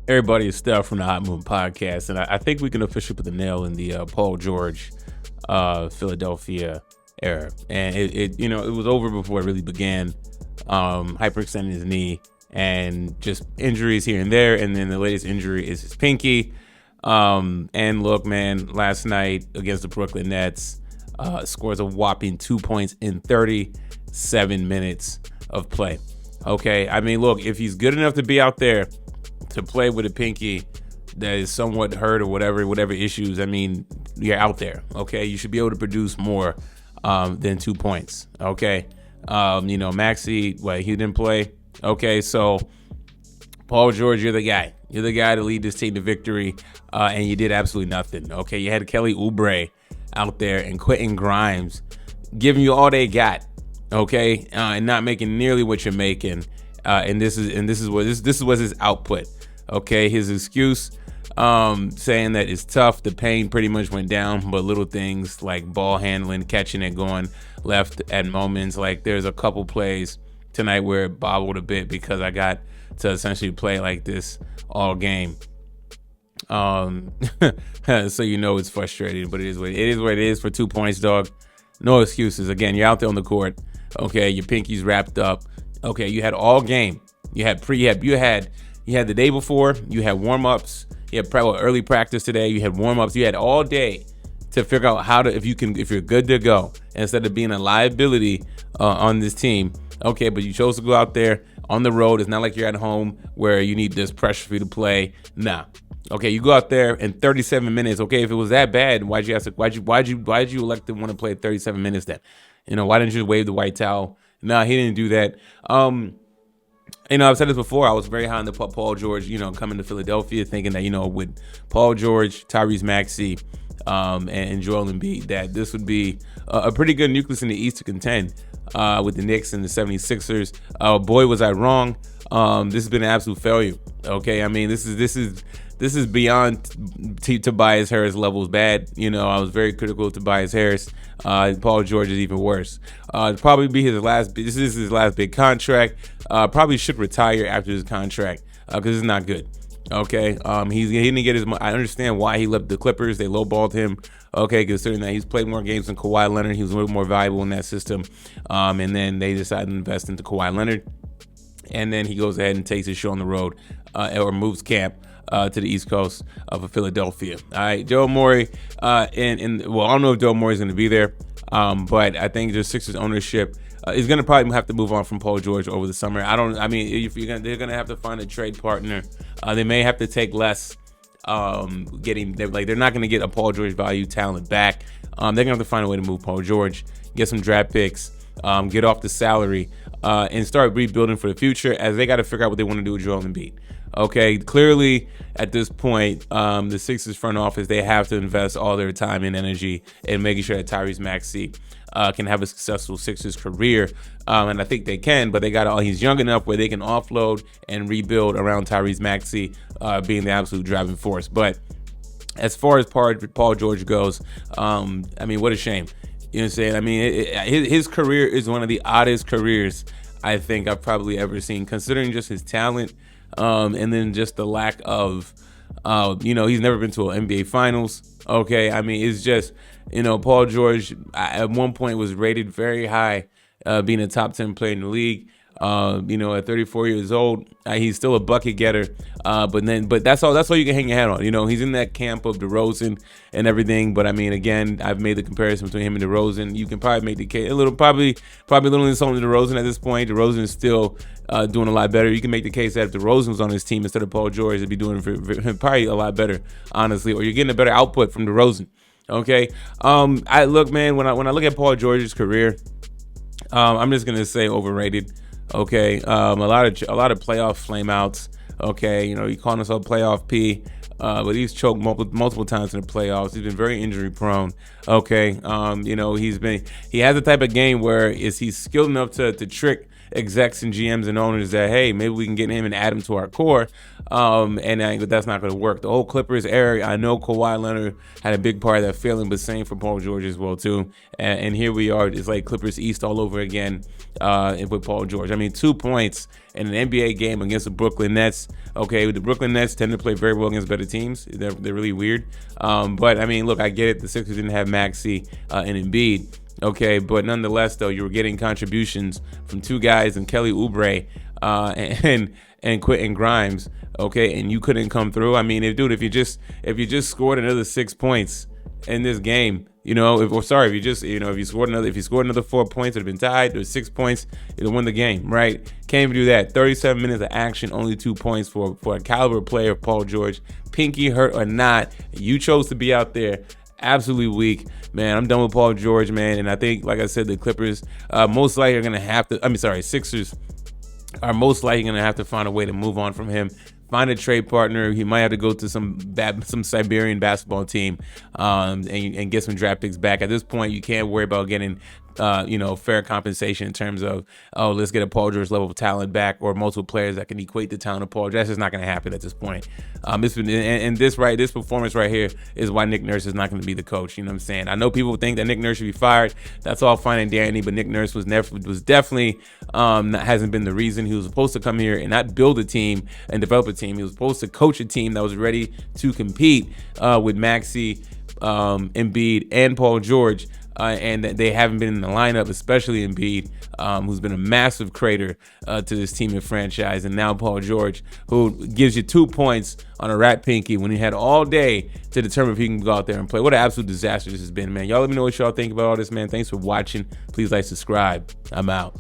Everybody is Steph from the Hot Moon Podcast, and I think we can officially put the nail in the Paul George, Philadelphia era. And it was over before it really began. Hyperextending his knee and just injuries here and there, and then the latest injury is his pinky. And look, man, last night against the Brooklyn Nets, scores a whopping 2 points in 37 minutes of play. Okay, I mean, look, if he's good enough to be out there to play with a pinky that is somewhat hurt or whatever issues, I mean, you're out there. Okay, you should be able to produce more than 2 points. Okay, Maxey, he didn't play. Okay, so Paul George, you're the guy. You're the guy to lead this team to victory, and you did absolutely nothing. Okay, you had Kelly Oubre out there and Quentin Grimes giving you all they got. Okay, and not making nearly what you're making. And this was his output. Okay, his excuse, saying that it's tough. The pain pretty much went down, but little things like ball handling, catching it, going left at moments. Like there's a couple plays tonight where it bobbled a bit because I got to essentially play like this all game. So it's frustrating, but it is what it is for 2 points, dog. No excuses. Again, you're out there on the court. Okay, your pinky's wrapped up. Okay, you had all game. You had the day before. You had warm-ups. You had early practice today. You had warm-ups. You had all day to figure out if you're good to go instead of being a liability on this team. Okay, but you chose to go out there on the road. It's not like you're at home where you need this pressure for you to play. Nah. Okay, you go out there in 37 minutes. Okay, if it was that bad, why'd you elect to want to play 37 minutes then? Why didn't you wave the white towel? No, he didn't do that. I've said this before. I was very high on the Paul George, coming to Philadelphia, thinking that, with Paul George, Tyrese Maxey, and Joel Embiid, that this would be a pretty good nucleus in the East to contend with the Knicks and the 76ers. Boy, was I wrong. This has been an absolute failure. Okay, I mean, this is beyond Tobias Harris levels bad. I was very critical of Tobias Harris. Paul George is even worse. Probably be his last. This is his last big contract. Probably should retire after his contract because it's not good. Okay, he didn't get his. I understand why he left the Clippers. They lowballed him. Okay, considering that he's played more games than Kawhi Leonard, he was a little more valuable in that system. And then they decided to invest into Kawhi Leonard. And then he goes ahead and takes his show on the road or moves camp to the East Coast of Philadelphia. All right, Daryl Morey. I don't know if Daryl Morey is going to be there, but I think the Sixers ownership is going to probably have to move on from Paul George over the summer. They're going to have to find a trade partner. They may have to take less. They're not going to get a Paul George value talent back. They're going to have to find a way to move Paul George, get some draft picks, get off the salary, and start rebuilding for the future, as they got to figure out what they want to do with Joel Embiid. Okay, clearly at this point, the Sixers front office, they have to invest all their time and energy in making sure that Tyrese Maxey can have a successful Sixers career, and I think they can. But he's young enough where they can offload and rebuild around Tyrese Maxey being the absolute driving force. But as far as Paul George goes, what a shame. You know what I'm saying? I mean, his career is one of the oddest careers I think I've probably ever seen, considering just his talent, and then just the lack of, he's never been to an NBA Finals. Okay, I mean, it's just, Paul George at one point was rated very high, being a top 10 player in the league. At 34 years old, he's still a bucket getter. But that's all you can hang your hat on. He's in that camp of DeRozan and everything. But I mean, again, I've made the comparison between him and DeRozan. You can probably make the case probably a little insulting to DeRozan at this point. DeRozan is still doing a lot better. You can make the case that if DeRozan was on his team instead of Paul George, they'd be doing probably a lot better, honestly. Or you're getting a better output from DeRozan. Okay. When I look at Paul George's career, I'm just gonna say overrated. Okay, a lot of playoff flameouts. Okay, he called himself playoff P, but he's choked multiple times in the playoffs. He's been very injury prone. Okay, he has the type of game where he's skilled enough to trick execs and GMs and owners that, hey, maybe we can get him and add him to our core. That's not going to work. The whole Clippers era, I know Kawhi Leonard had a big part of that feeling, but same for Paul George as well too. And here we are, it's like Clippers East all over again with Paul George. I mean, 2 points in an NBA game against the Brooklyn Nets. Okay, the Brooklyn Nets tend to play very well against better teams. They're really weird. But I mean, look, I get it. The Sixers didn't have Maxey and Embiid. Okay, but nonetheless, though, you were getting contributions from two guys in Kelly Oubre and Quentin Grimes. Okay, and you couldn't come through. I mean, if you just scored another 6 points in this game, if you scored another 4 points, it'd have been tied. There's 6 points, it'll win the game, right? Can't even do that. 37 minutes of action, only 2 points for a caliber player, Paul George. Pinky hurt or not, you chose to be out there. Absolutely weak, man. I'm done with Paul George, man. And I think, like I said, the Clippers most likely are going to have to. Sixers are most likely going to have to find a way to move on from him. Find a trade partner. He might have to go to some Siberian basketball team and get some draft picks back. At this point, you can't worry about getting fair compensation in terms of, let's get a Paul George level of talent back or multiple players that can equate the talent of Paul George. That's just not going to happen at this point. This performance right here is why Nick Nurse is not going to be the coach. You know what I'm saying? I know people think that Nick Nurse should be fired. That's all fine and dandy, but Nick Nurse was definitely hasn't been the reason. He was supposed to come here and not build a team and develop a team. He was supposed to coach a team that was ready to compete with Maxey, Embiid, and Paul George. And they haven't been in the lineup, especially Embiid, who's been a massive crater to this team and franchise. And now Paul George, who gives you 2 points on a rat pinky when he had all day to determine if he can go out there and play. What an absolute disaster this has been, man. Y'all let me know what y'all think about all this, man. Thanks for watching. Please like, subscribe. I'm out.